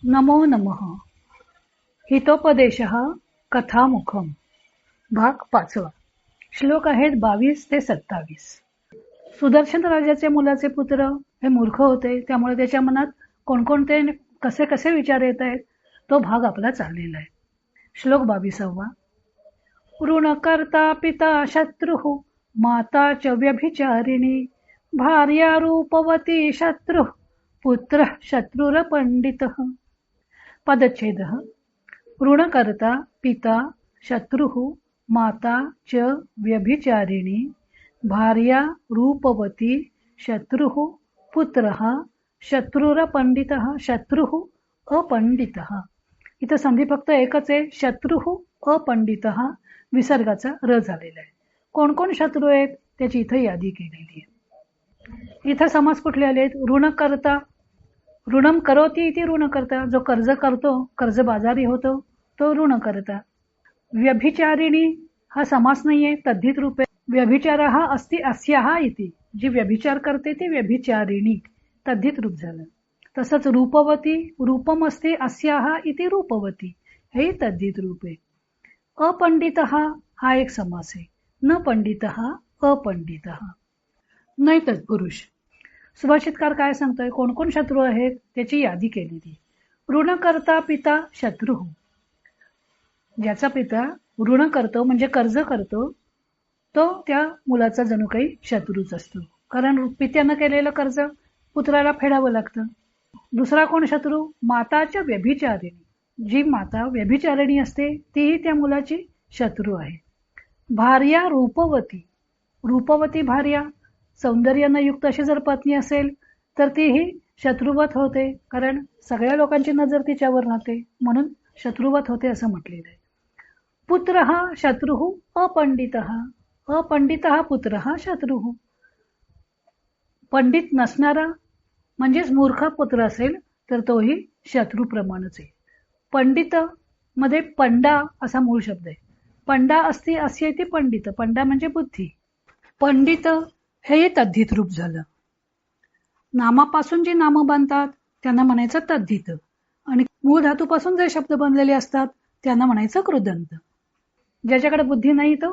नमो नमः. हितोपदेशः कथामुखम. भाग 5. श्लोक आहेत 22 ते 27. सुदर्शन राजाचे मुलाचे पुत्र हे मूर्ख होते, त्यामुळे त्याच्या मनात कोणकोणते कसे कसे विचार येत आहेत तो भाग आपला चाललेला आहे. श्लोक 22. ऋण कर्ता पिता शत्रुः माता च व्यभिचारिणी भार्या रूपवती शत्रुः पुत्र शत्रुरपंडितः. पदच्छेदः. ऋणकर्ता पिता शत्रुः माता च व्यभिचारिणी भार्या रूपवती शत्रुः पुत्रः शत्रुरपंडितः. शत्रुः अपंडितः. इथं संधी फक्त एकच आहे, शत्रुः अपंडितः. विसर्गाचा र झालेला आहे. कोण कोण शत्रू आहेत त्याची इथं यादी केलेली आहे. इथं समास कुठले आले आहेत? ऋणकर्ता. ऋणम करोती इति ऋणकर्ता, जो कर्ज करतो, कर्ज बाजारी होतो तो ऋणकर्ता. व्यभिचारिणी हा समास नाहीये, तद्धित रूप आहे. व्यभिचारः अस्ति अस्याः इति, जी व्यभिचार करते ती व्यभिचारिणी, तद्धित रूप झालं. तसंच रूपवती, रूपम अस्ति अस्याः इति रूपवती, हे तद्धित रूप आहे. अपंडितः हा एक समास आहे. न पंडितः अपंडितः. नाही तत्पुरुष. सुभाषितकार काय सांगतोय? कोण कोण शत्रू आहेत त्याची यादी केलेली. ऋणकर्ता पिता शत्रू. ज्याचा पिता ऋण करतो म्हणजे कर्ज करतो तो त्या मुलाचा जणू काही शत्रूच असतो, कारण पित्यानं केलेलं कर्ज पुत्राला फेडावं लागतं. दुसरा कोण शत्रू? माताच्या व्यभिचारिणी. जी माता व्यभिचारिणी असते तीही त्या मुलाची शत्रू आहे. भार्या रूपवती. रूपवती भार्या, सौंदर्यानं युक्त अशी जर पत्नी असेल तर तीही शत्रुवत होते, कारण सगळ्या लोकांची नजर तिच्यावर राहते, म्हणून शत्रुवत होते असं म्हटलेलं आहे. पुत्र हा शत्रू अपंडित. अपंडित पुत्र हा शत्रू. पंडित नसणारा म्हणजेच मूर्ख पुत्र असेल तर तोही शत्रूप्रमाणच आहे. पंडित मध्ये पंडा असा मूळ शब्द आहे. पंडा असती असे ते पंडित. पंडा म्हणजे बुद्धी. पंडित हे तद्धित रूप झालं. नामापासून जी नामं बनतात त्यांना म्हणायचं तद्धित, आणि मूळ धातूपासून जे शब्द बनलेले असतात त्यांना म्हणायचं कृदंत. ज्याच्याकडे बुद्धी नाही तो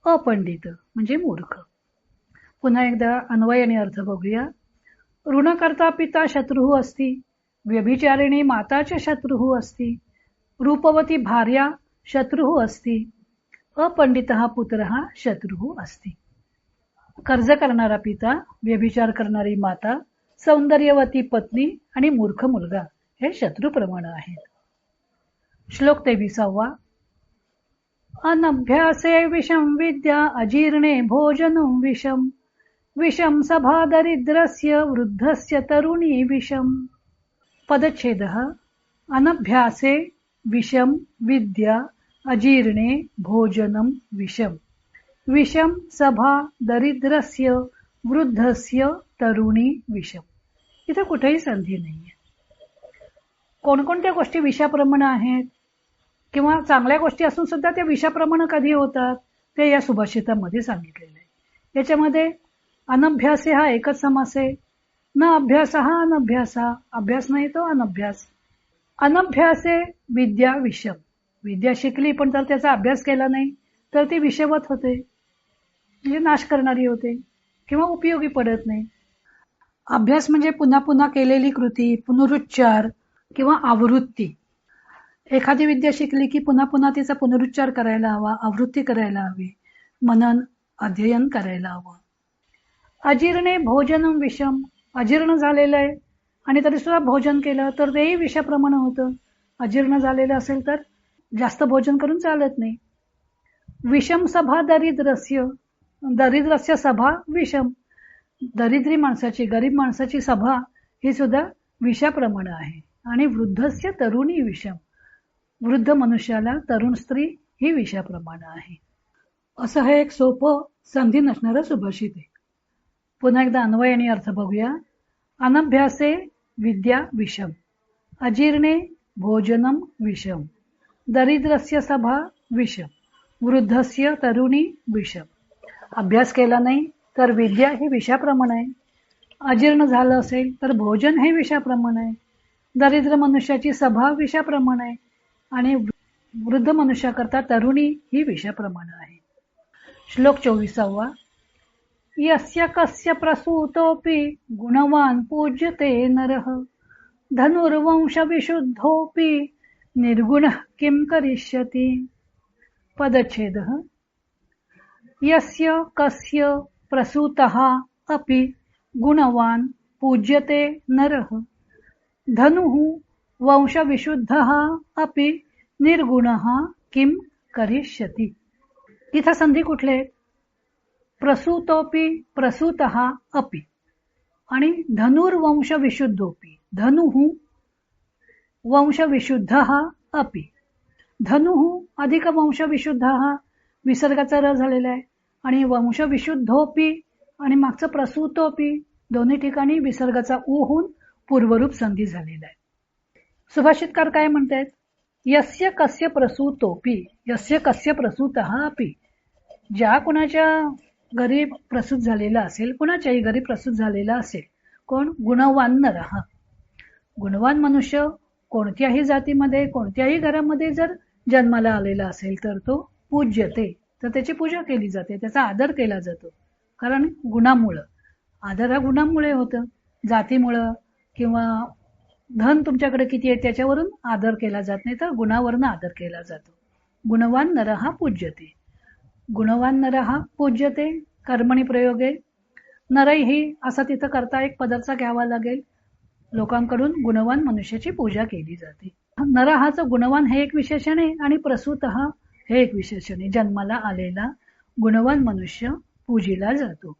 अपंडित म्हणजे मूर्ख. पुन्हा एकदा अन्वय आणि अर्थ बघूया. ऋणकर्ता पिता शत्रू अस्ति, व्यभिचारिणी माताचे शत्रू अस्ति, रूपवती भार्या शत्रू अस्ति, अपंडित पुत्र शत्रू अस्ति. कर्ज करणारा पिता, व्यभिचार करणारी माता, सौंदर्यवती पत्नी आणि मूर्ख मुलगा हे शत्रूप्रमाणे आहेत. श्लोक 23. अनभ्यासे विषम विद्या अजीर्णे भोजनं विषम, विषम सभा दरिद्रस्य वृद्धस्य तरुणी विषम. पदच्छेदः. अनभ्यासे विषम विद्या अजीर्णे भोजनं विषम, विषम सभा दरिद्रस्य वृद्धस्य तरुणी विषम. इथं कुठेही संधी नाहीये. कोणकोणत्या गोष्टी विषाप्रमाणे आहेत किंवा चांगल्या गोष्टी असून सुद्धा त्या विषाप्रमाणे कधी होतात ते या सुभाषितामध्ये सांगितलेलं आहे. याच्यामध्ये अनभ्यासे हा एकच समास आहे. न अभ्यास हा अनभ्यास. अभ्यास नाही तो अनभ्यास. अनभ्यासे विद्या विषम. विद्या शिकली पण जर त्याचा अभ्यास केला नाही तर ती विषवत होते, म्हणजे नाश करणारी होते किंवा उपयोगी पडत नाही. अभ्यास म्हणजे पुन्हा पुन्हा केलेली कृती, पुनरुच्चार किंवा आवृत्ती. एखादी विद्या शिकली की पुन्हा पुन्हा तिचा पुनरुच्चार करायला हवा, आवृत्ती करायला हवी, मनन अध्ययन करायला हवं. अजीर्णे भोजनम विषम. अजीर्ण झालेलं आहे आणि तरी सुद्धा भोजन केलं तर तेही विषाप्रमाणे होतं. अजीर्ण झालेलं असेल तर जास्त भोजन करून चालत नाही. विषम सभा दरिद्रस्य. दरिद्रस्य सभा विषम. दरिद्री माणसाची, गरीब माणसाची सभा ही सुद्धा विषाप्रमाणे आहे. आणि वृद्धस्य तरुणी विषम. वृद्ध मनुष्याला तरुण स्त्री ही विषाप्रमाणे आहे. असं हे एक सोपं संधी नसणारं सुभाषित आहे. पुन्हा एकदा अन्वय आणि अर्थ बघूया. अनभ्यासे विद्या विषम, अजीर्णे भोजनम विषम, दरिद्रस्य सभा विषम, वृद्धस्य तरुणी विषम. अभ्यास केला नाही तर विद्या ही विषाप्रमाणे आहे. अजीर्ण झालं असेल तर भोजन हे विषाप्रमाणे आहे. दरिद्र मनुष्याची सभा विषाप्रमाणे आणि वृद्ध मनुष्याकरता तरुणी ही विषाप्रमाणे आहे. श्लोक 24. यस्य कस्य प्रसूतोऽपि गुणवान् पूज्यते नरः धनुर्वंश विशुद्धोऽपि निर्गुणः किं करिष्यति. पदच्छेदः. यस्य कस्य प्रसूतः अपि गुणवान् पूज्यते नरः धनुः वंशविशुद्धः अपि निर्गुणः किं करिष्यति. इथं संधी कुठले? प्रसूतोपि, प्रसूतः अपि आणि धनुर्वंश विशुद्धोपि. धनुः वंशविशुद्धः अपि. धनुः अधिक वंशविशुद्धः विसर्गाचा र झालेला आहे आणि वंशविशुद्धोपि आणि मागचं प्रसूतोपि दोन्ही ठिकाणी विसर्गाचा उ होऊन पूर्वरूप संधी झालेला आहे. सुभाषितकार काय म्हणतात? यस्य कस्य प्रसूतोपि, यस्य कस्य प्रसूतः अपि. ज्या कुणाच्या घरी प्रसूत झालेला असेल, कुणाच्याही घरी प्रसूत झालेला असेल, कोण? गुणवान नरः. गुणवान मनुष्य कोणत्याही जातीमध्ये कोणत्याही घरामध्ये जर जन्माला आलेला असेल तर तो पूज्यते, तर त्याची पूजा केली जाते, त्याचा आदर केला जातो. कारण गुणामुळं, आदर हा गुणामुळे होतं, जातीमुळं किंवा धन तुमच्याकडे किती आहे त्याच्यावरून आदर केला जात नाही, तर गुणावरून आदर केला जातो. गुणवान नरः पूज्यते. गुणवान नरः पूज्यते कर्मणी प्रयोग आहे. नरैही असा तिथं करता एक पदार्थ घ्यावा लागेल. लोकांकडून गुणवान मनुष्याची पूजा केली जाते. नरहाचं गुणवान हे एक विशेषण आहे आणि प्रसूतः हे एक विशेषण आहे. जन्माला आलेला गुणवान मनुष्य पूजिला जातो.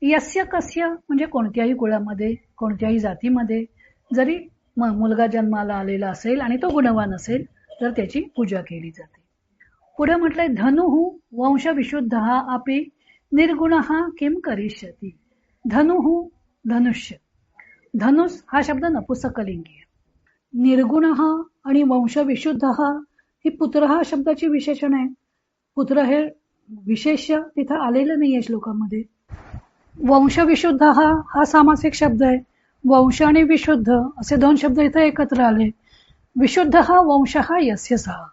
यस्य कस्य म्हणजे कोणत्याही कुळामध्ये कोणत्याही जातीमध्ये जरी मुलगा जन्माला आलेला असेल आणि तो गुणवान असेल तर त्याची पूजा केली जाते. पुढे म्हटलंय धनुः वंशविशुद्धः अपि निर्गुणः किं करिष्यति. धनुः धनुष्य. धनुष हा शब्द नपुंसकलिंगी आहे. निर्गुणः आणि वंशविशुद्धः ही पुत्र हा शब्दाची विशेषण आहे. पुत्र हे विशेष्य तिथं आलेलं नाहीये श्लोकामध्ये. वंशविशुद्ध हा सामासिक शब्द आहे. वंश आणि विशुद्ध असे दोन शब्द इथं एकत्र आले. विशुद्ध हा वंश हा यस्य सहा,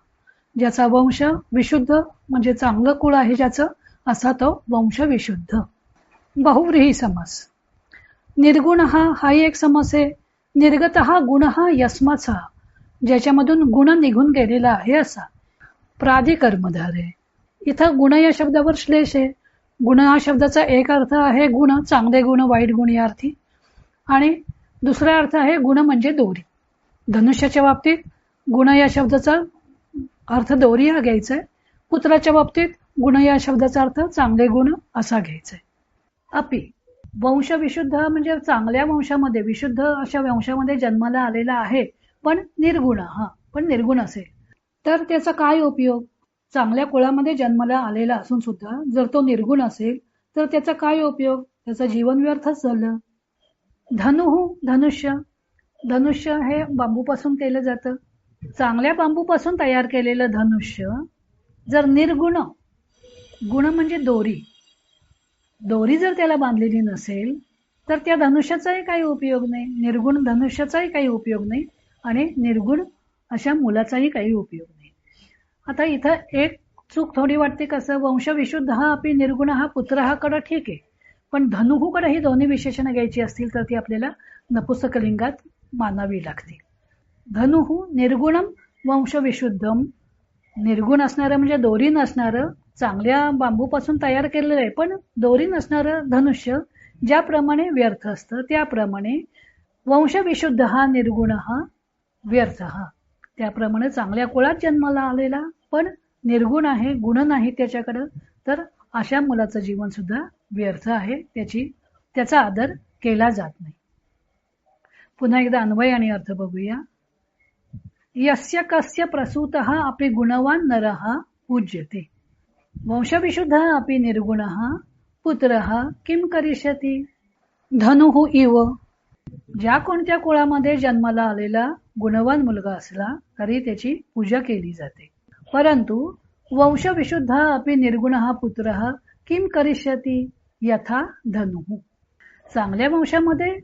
ज्याचा वंश विशुद्ध म्हणजे चांगलं कुळ आहे ज्याचं, असा तो वंश विशुद्ध. बहुव्रीही समास. निर्गुण हाही एक समास आहे. निर्गत हा गुण हा यस्माचा, ज्याच्यामधून गुण निघून गेलेला आहे असा. प्राधिकर्मधार आहे. इथं गुण या शब्दावर श्लेष आहे. गुण हा शब्दाचा एक अर्थ आहे गुण, चांगले गुण वाईट गुण या अर्थी, आणि दुसरा अर्थ आहे गुण म्हणजे दोरी. धनुष्याच्या बाबतीत गुण या शब्दाचा अर्थ दोरी हा घ्यायचा आहे. पुत्राच्या बाबतीत गुण या शब्दाचा अर्थ चांगले गुण असा घ्यायचा आहे. अपि वंश विशुद्ध म्हणजे चांगल्या वंशामध्ये, विशुद्ध अशा वंशामध्ये जन्माला आलेला आहे, पण निर्गुण, पण निर्गुण असेल तर त्याचा काय उपयोग? चांगल्या कुळामध्ये जन्माला आलेला असून सुद्धा जर तो निर्गुण असेल तर त्याचा काय उपयोग? त्याचं जीवन व्यर्थच झालं. धनुः धनुष्य. धनुष्य हे बांबूपासून केलं जातं. चांगल्या बांबूपासून तयार केलेलं धनुष्य जर निर्गुण, गुण म्हणजे दोरी, दोरी जर त्याला बांधलेली नसेल तर त्या धनुष्याचाही काही उपयोग नाही. निर्गुण धनुष्याचाही काही उपयोग नाही आणि निर्गुण अशा मुलाचाही काही उपयोग नाही. आता इथं एक चूक थोडी वाटते. कसं? वंश विशुद्ध हा अपि निर्गुण हा पुत्र हा कडं ठीक आहे, पण धनुःकडे ही दोन्ही विशेषणं घ्यायची असतील तर ती आपल्याला नपुंसकलिंगात मानावी लागतील. धनुः निर्गुणम वंश विशुद्धम. निर्गुण असणारं म्हणजे दोरी नसणारं, चांगल्या बांबूपासून तयार केलेलं आहे पण दोरी नसणारं धनुष्य ज्याप्रमाणे व्यर्थ असतं त्याप्रमाणे वंश विशुद्ध हा निर्गुण हा व्यर्थ हा. त्याप्रमाणे चांगल्या कुळात जन्माला आलेला पण निर्गुण आहे, गुण नाही त्याच्याकडं, तर अशा मुलाचं जीवन सुद्धा व्यर्थ आहे, त्याचा आदर केला जात नाही. पुन्हा एकदा अन्वय आणि अर्थ बघूया. यस्य कस्य प्रसूतः अपि गुणवान नरः पूज्यते वंशविशुद्ध अपि निर्गुणः पुत्रः किं करिष्यति. धनुः इव. ज्या कोणत्या कुळामध्ये जन्माला आलेला गुणवान मुलगा असला तरी त्याची पूजा केली जाते. परंतु वंशविशुद्ध अपि निर्गुणः पुत्रः किं करिष्यति यथा धनुः. चांगल्या वंशामध्ये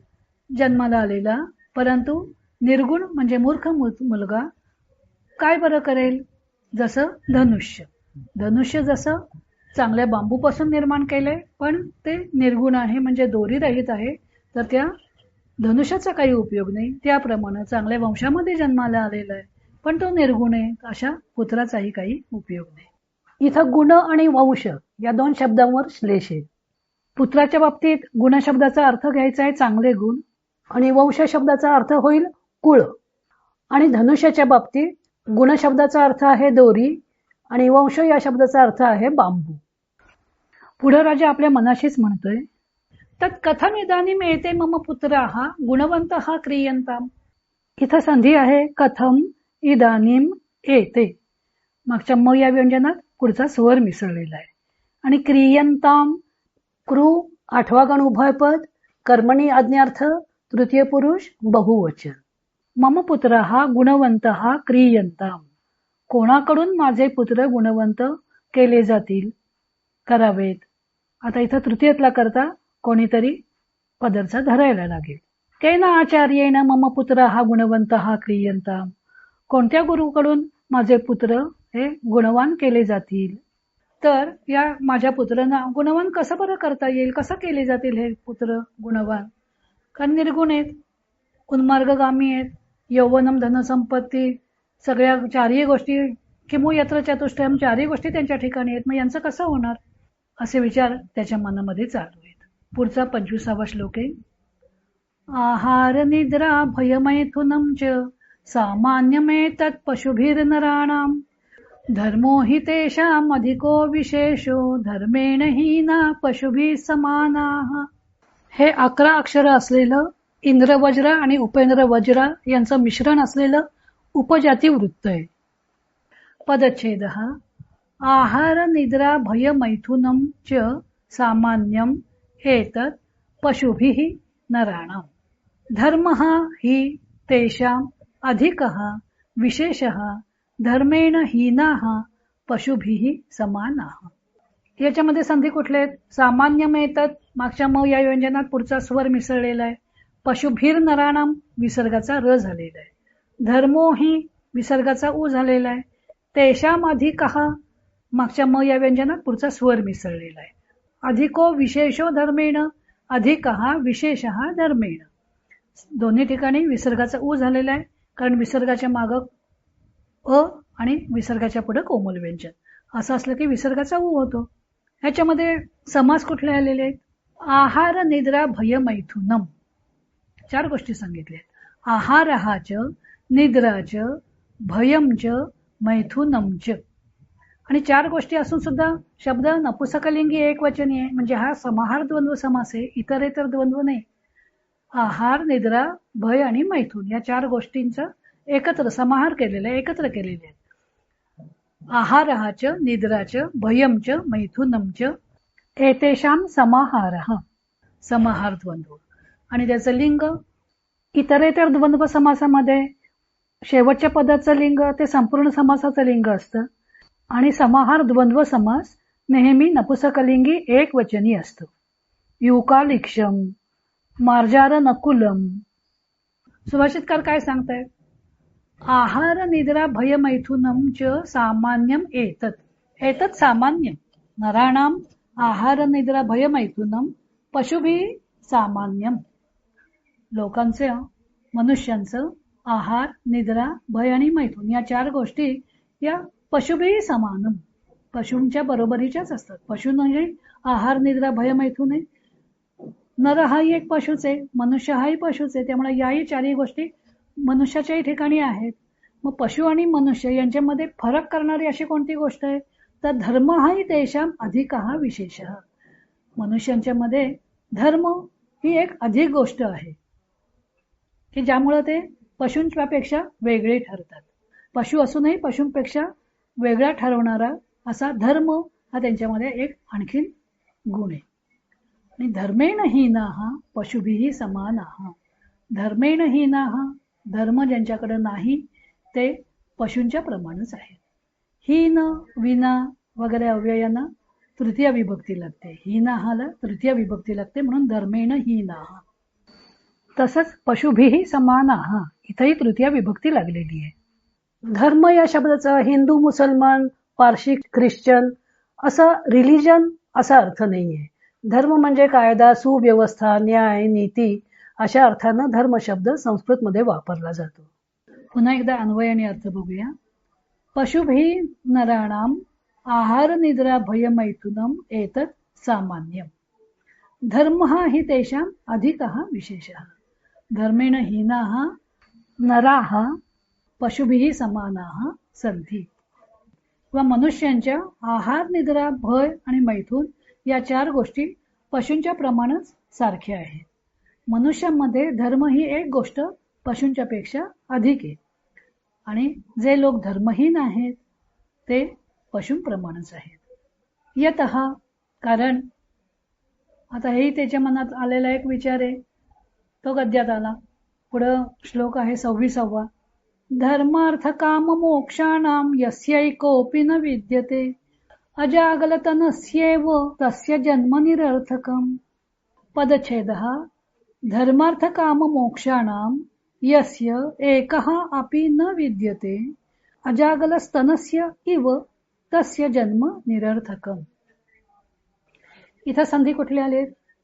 जन्माला आलेला परंतु निर्गुण म्हणजे मूर्ख मुलगा काय बरं करेल? जसं धनुष्य. धनुष्य जसं चांगल्या बांबूपासून निर्माण केलंय, पण ते निर्गुण आहे म्हणजे दोरी रहित आहे, तर त्या धनुष्याचा काही उपयोग नाही. त्याप्रमाणे चांगल्या वंशामध्ये जन्माला आलेला आहे, पण तो निर्गुण आहे, अशा पुत्राचाही काही उपयोग नाही. इथं गुण आणि वंश या दोन शब्दांवर श्लेष आहे. पुत्राच्या बाबतीत गुण शब्दाचा अर्थ घ्यायचा आहे चांगले गुण, आणि वंश शब्दाचा अर्थ होईल कुळ. आणि धनुष्याच्या बाबतीत गुण शब्दाचा अर्थ आहे दोरी आणि वंश या शब्दाचा अर्थ आहे बांबू. पुढे राजा आपल्या मनाशीच म्हणतोय, तत् कथम इदानीम एते मम पुत्राः गुणवन्तः क्रियन्ताम्. इथं संधी आहे कथम इदानीम एते. मागच्या म या व्यंजनात पुढचा स्वर मिसळलेला आहे. आणि क्रियन्ताम क्रू आठवा गण उभयपद, कर्मणी आज्ञार्थ तृतीय पुरुष बहुवचन. मम पुत्रः गुणवन्तः क्रियन्ताम. कोणाकडून माझे पुत्र गुणवंत केले जातील, करावेत. आता इथं तृतीयतला करता कोणीतरी पदरचा धरायला लागेल. केन आचार्येण मम पुत्रः गुणवन्तः क्रियन्ताम. कोणत्या गुरुकडून माझे पुत्र हे गुणवान केले जातील? तर या माझ्या पुत्रांना गुणवान कसं बरं करता येईल, कसं केले जातील हे पुत्र गुणवान? कारण निर्गुण आहेत, उन्मार्गगामी आहेत, यौवनम धनसंपत्ती सगळ्या चारही गोष्टी, किमू यत्र चतुष्टयम, चारही गोष्टी त्यांच्या ठिकाणी आहेत, मग यांचं कसं होणार, असे विचार त्याच्या मनामध्ये चालू आहेत. पुढचा 25वा श्लोक आहे. आहार निद्रा भयमैथुनं च सामान्यमेतत् पशुभिर्नराणां धर्मो हि तेषाम् अधिको विशेषो धर्मेण हीना पशुभिः समानाः. हे 11 अक्षर असलेलं इंद्रवज्र आणि उपेंद्र वज्र यांचं मिश्रण असलेलं उपजाती वृत्त आहे. पदच्छेद. आहार निद्रा भय मैथुनं च सामान्यम एतत् पशुभिः नराणां धर्मः हि तेषाम् अधिकः विशेषः धर्मेण हीनाः पशुभिः समानाः. याच्यामध्ये संधी कुठले आहेत? सामान्यम एतत् मागच्या म या व्यंजनात पुढचा स्वर मिसळलेला आहे. पशुभिर नराणाम विसर्गाचा र झालेला आहे. धर्मो ही विसर्गाचा उ झालेला आहे. तेषाम अधिकः मागच्या म या व्यंजनात पुढचा स्वर मिसळलेला आहे. अधिको विशेषो धर्मेण, अधिकः विशेषः धर्मेण. दोन्ही ठिकाणी विसर्गाचा उ झालेला आहे, कारण विसर्गाच्या माग अ आणि विसर्गाच्या पुढे कोमल व्यंजन असं असलं की विसर्गाचा उ होतो. ह्याच्यामध्ये समास कुठले आलेले आहेत? आहार निद्रा भय मैथुनम. 4 गोष्टी सांगितल्या. आहारः च निद्रा च भयम च मैथुनम च. आणि 4 गोष्टी असून सुद्धा शब्द नपुसकलिंगी एकवचनी आहे, म्हणजे हा समाहार द्वंद्व समास आहे, इतरेतर द्वंद्व नाही. आहार निद्रा भय आणि मैथुन या 4 गोष्टींचा एकत्र समाहार केलेला आहे, एकत्र केलेले आहेत. आहारः च निद्रा च भयम च मैथुनम च एतेषां समाहारः. समाहार द्वंद्व. आणि त्याचं लिंग इतरेतर द्वंद्व समासामध्ये शेवटच्या पदाचं लिंग ते संपूर्ण समासाचं लिंग असतं, आणि समाहार द्वंद्व समास नेहमी नपुसकलिंगी एकवचनी असतो. युकालिक्षम, मार्जार नकुलम. सुभाषितकार काय सांगतायत? आहार निद्रा भय मैथुनम च सामान्यम एतत्. एतत् सामान्यम नराणाम आहार निद्रा भय मैथुनम पशुभिः सामान्यम. लोकांचं, मनुष्यांचं आहार निद्रा भय आणि मैथुन या 4 गोष्टी या पशुभिः समानम, पशूंच्या बरोबरीच्याच असतात. पशु म्हणजे आहार निद्रा भय मैथुन आहे. नर हाही एक पशुच आहे, मनुष्य हाही पशुच आहे, त्यामुळे याही 4ही गोष्टी मनुष्याच्याही ठिकाणी आहेत. मग पशु आणि मनुष्य यांच्यामध्ये फरक करणारी अशी कोणती गोष्ट आहे? तर धर्म हाही तेषाम अधिकः विशेषः. मनुष्यांच्या मध्ये धर्म ही एक अधिक गोष्ट आहे की ज्यामुळे ते पशूंपेक्षा वेगळे ठरतात. पशु असूनही पशूंपेक्षा वेगळा ठरवणारा असा धर्म हा त्यांच्यामध्ये एक आणखीन गुण आहे. आणि धर्मेण हीनाः पशुभिः समानाः. धर्मेण हीनाः, धर्म ज्यांच्याकडे नाही ते पशूंच्या प्रमाणच आहे. हीन विना वगैरे अव्ययांना तृतीय विभक्ती लागते. हीनाहाला तृतीय विभक्ती लागते, म्हणून धर्मेण हीनाः. तसंच पशुभिही समानाः इथंही तृतीय विभक्ती लागलेली आहे. धर्म या शब्दाचा हिंदू, मुसलमान, पारशी, ख्रिश्चन असा रिलिजन असा अर्थ नाहीये. धर्म म्हणजे कायदा, सुव्यवस्था, न्याय, नीती अशा अर्थानं धर्म शब्द संस्कृतमध्ये वापरला जातो. पुन्हा एकदा अन्वय आणि अर्थ बघूया. पशुभिः नराणाम् आहार निद्रा भयमैथुनम् एतत् सामान्यम्. धर्मः हि तेषाम् अधिकः विशेषः. धर्मेण हीनाः नराः पशुभिः समानाः सन्ति. व मनुष्यांच्या आहार, निद्रा, भय आणि मैथून या 4 गोष्टी पशूंच्या प्रमाणच सारख्या आहेत. मनुष्यामध्ये धर्म ही एक गोष्ट पशूंच्या पेक्षा अधिक आहे आणि जे लोक धर्महीन आहेत ते पशूंप्रमाणच आहेत. यतः कारण आता हेही त्याच्या मनात आलेला एक विचार आहे, तो गद्यात आला. पुढं श्लोक आहे 26वा. धर्मार्थ काम मोक्षाणाम यस्यैकोऽपि न विद्यते अजागलतनस्यैव तस्य जन्म निरर्थकम्. पदच्छेदः. धर्मार्थ काम मोक्षाणाम यस्य एकः अपि न विद्यते अजागलस्तनस्य इव तस्य जन्म निरर्थकम्. इथं संधी कुठले आले?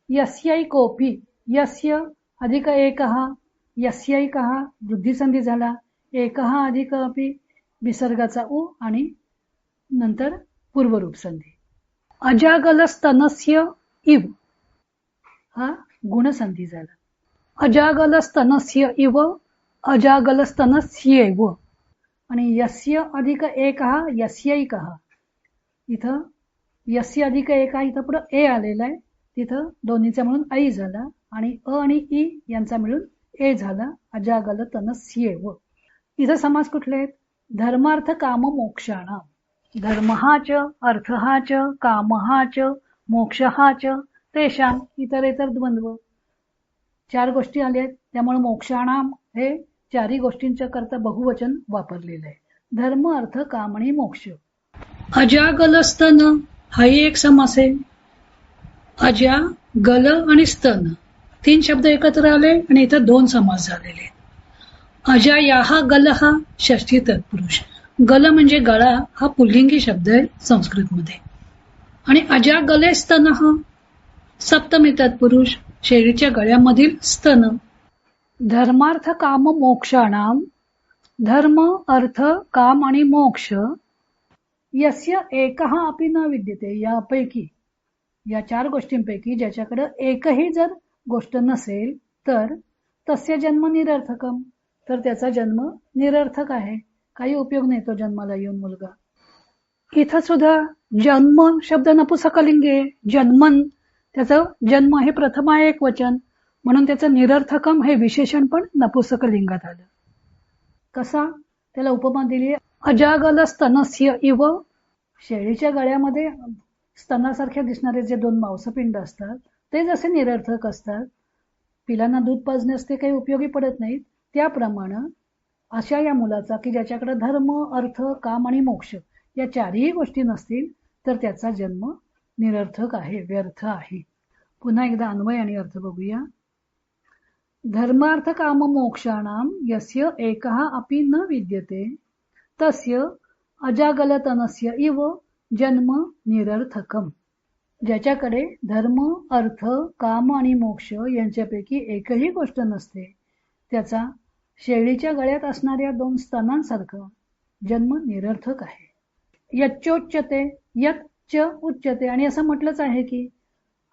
यस्यैकोऽपि. यस्य अधिक एकः, यस्यैकः वृद्धी संधी झाला, एकः अधिक अपि विसर्गाचा उ आणि नंतर पूर्वरूप संधी. अजागलस्तनस्य इव हा गुणसंधी झाला. अजागलस्तनस्य इव अजागलस्तनस्यैव आणि यस्य अधिक एकः यस्यैकः. इथं यस्य अधिक एकः इथं पुढं ए आलेला आहे, तिथं दोन्हीचा मिळून ऐ झाला आणि अ आणि ई यांचा मिळून ए झाला. अजागलतनस्यैव. इथं समास कुठले आहेत? धर्मार्थ काम मोक्षाणाम. धर्महाच अर्थहाच कामहाच मोक्षहाच तेषां इतरेतर द्वंद्व. 4 गोष्टी आल्या आहेत, त्यामुळे मोक्षाणाम हे 4ही गोष्टींच्या करता बहुवचन वापरलेलं आहे. धर्म, अर्थ, काम आणि मोक्ष. अजागलस्तन हाही एक समास आहे. अजा, गल आणि स्तन 3 शब्द एकत्र आले आणि इथं 2 समास झालेले. अजा याहा गलहा षष्ठी तत्पुरुष. गल म्हणजे गळा हा पुल्लिंगी शब्द आहे संस्कृतमध्ये आणि अजा गले स्तन हा सप्तमी तत्पुरुष शेळीच्या गळ्यामधील स्तन. धर्मार्थ काम मोक्षाणाम. धर्म, अर्थ, काम आणि मोक्ष यस्य एकः अपि न विद्यते. यापैकी या 4 गोष्टींपैकी ज्याच्याकडे एकही जर गोष्ट नसेल तर तस्य जन्म निरर्थकम. तर त्याचा जन्म निरर्थक आहे, काही उपयोग नाही तो जन्माला येऊन मुलगा. इथं सुद्धा जन्म शब्द नपुंसकलिंगी. जन्मन त्याचं जन्म हे प्रथम आहे एक वचन, म्हणून त्याचं निरर्थकम हे विशेषण पण नपुंसकलिंगात आलं. कसा? त्याला उपमा दिली अजागल स्तनस्य इव. शेळीच्या गळ्यामध्ये स्तनासारख्या दिसणारे जे 2 मांसपिंड असतात ते जसे निरर्थक असतात, पिलांना दूध पाजण्यास ते काही उपयोगी पडत नाहीत, त्याप्रमाणे अशा या मुलाचा की ज्याच्याकडे धर्म, अर्थ, काम आणि मोक्ष या 4ही गोष्टी नसतील तर त्याचा जन्म निरर्थक आहे, व्यर्थ आहे. पुन्हा एकदा अन्वय आणि अर्थ बघूया. धर्मार्थ काम मोक्षाणाम यस्य एकः अपि न विद्यते तस्य अजागलतनस्य इव जन्म निरर्थकम. ज्याच्याकडे धर्म, अर्थ, काम आणि मोक्ष यांच्यापैकी एकही गोष्ट नसते त्याचा शेळीच्या गळ्यात असणाऱ्या 2 स्तनांसारखा जन्म निरर्थक आहे. यच्चोच्यते, यत च उच्यते. आणि असं म्हटलंच आहे की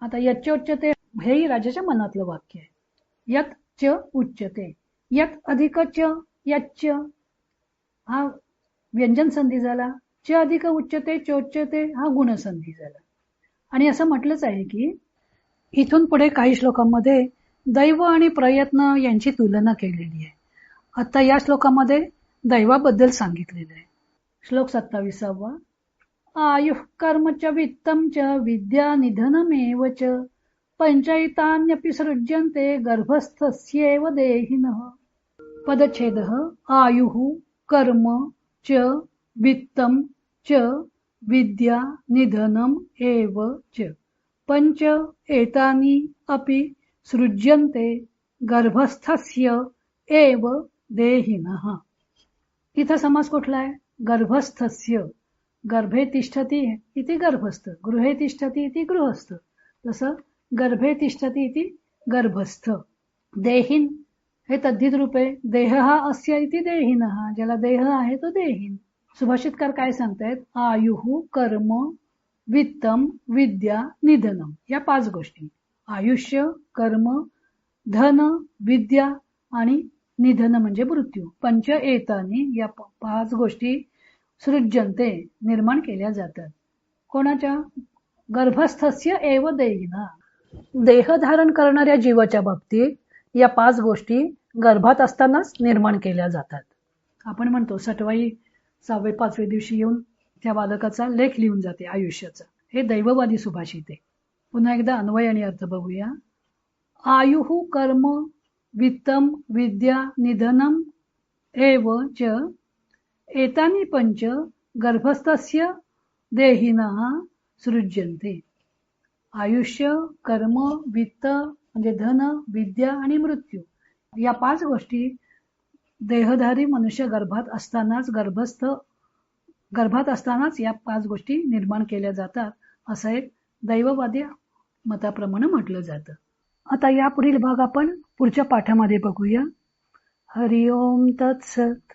आता यच्चोच्यते हेही राजाच्या मनातलं वाक्य आहे. यत च उच्यते. यत अधिक च यच्च हा व्यंजन संधी झाला. च अधिक उच्यते चोच्यते हा गुणसंधी झाला. आणि असं म्हटलंच आहे की इथून पुढे काही श्लोकांमध्ये दैव आणि प्रयत्न यांची तुलना केलेली आहे. आता या श्लोकामध्ये दैवाबद्दल सांगितलेलं आहे. श्लोक 27वा. आयुः कर्म च वित्तं च विद्या निधनमेव च पंचैतान्यपि सृज्यन्ते गर्भस्थस्येव देहिनः. पदच्छेदः. आयुः कर्म च वित्तं च विद्या निधनम एव च पंच एतानि अपि सृज्यन्ते गर्भस्थस्य एव देहिनः. इथं समास कुठला आहे? गर्भस्थस्य. गर्भे तिष्ठती इति गर्भस्थ, गृहे तिष्ठती इति गृहस्थ. तसं गर्भे तिष्ठती इति गर्भस्थ. देहिन हे तद्धित रूप आहे. देह हा अस्य इति देहिनः. ज्याला देह आहे तो देहिन. सुभाषितकार काय सांगतायत? आयुः, कर्म, वित्तम, विद्या, निधनम. या 5 गोष्टी. आयुष्य, कर्म, धन, विद्या आणि निधन म्हणजे मृत्यू. पंच एतानी या 5 गोष्टी सृज्यन्ते निर्माण केल्या जातात. कोणाच्या? गर्भस्थस्य एव देहिना. देह धारण करणाऱ्या जीवाच्या बाबतीत या 5 गोष्टी गर्भात असतानाच निर्माण केल्या जातात. आपण म्हणतो सटवाई 6वे 5वे दिवशी येऊन त्या बालकाचा लेख लिहून जाते आयुष्याचा. हे दैववादी सुभाषित आहे. पुन्हा एकदा अन्वय आणि अर्थ बघूया. आयुः, कर्म, वित्तम, विद्या, निधनम एव च एतानि पंच गर्भस्थस्य देहिनः सृज्यन्ते. आयुष्य, कर्म, वित्त म्हणजे धन, विद्या आणि मृत्यू या 5 गोष्टी देहधारी मनुष्य गर्भात असतानाच या 5 गोष्टी निर्माण केल्या जातात असं एक दैववादी मताप्रमाणे म्हटलं जातं. आता या पुढील भाग आपण पुढच्या पाठामध्ये बघूया. हरि ओम तत्सत.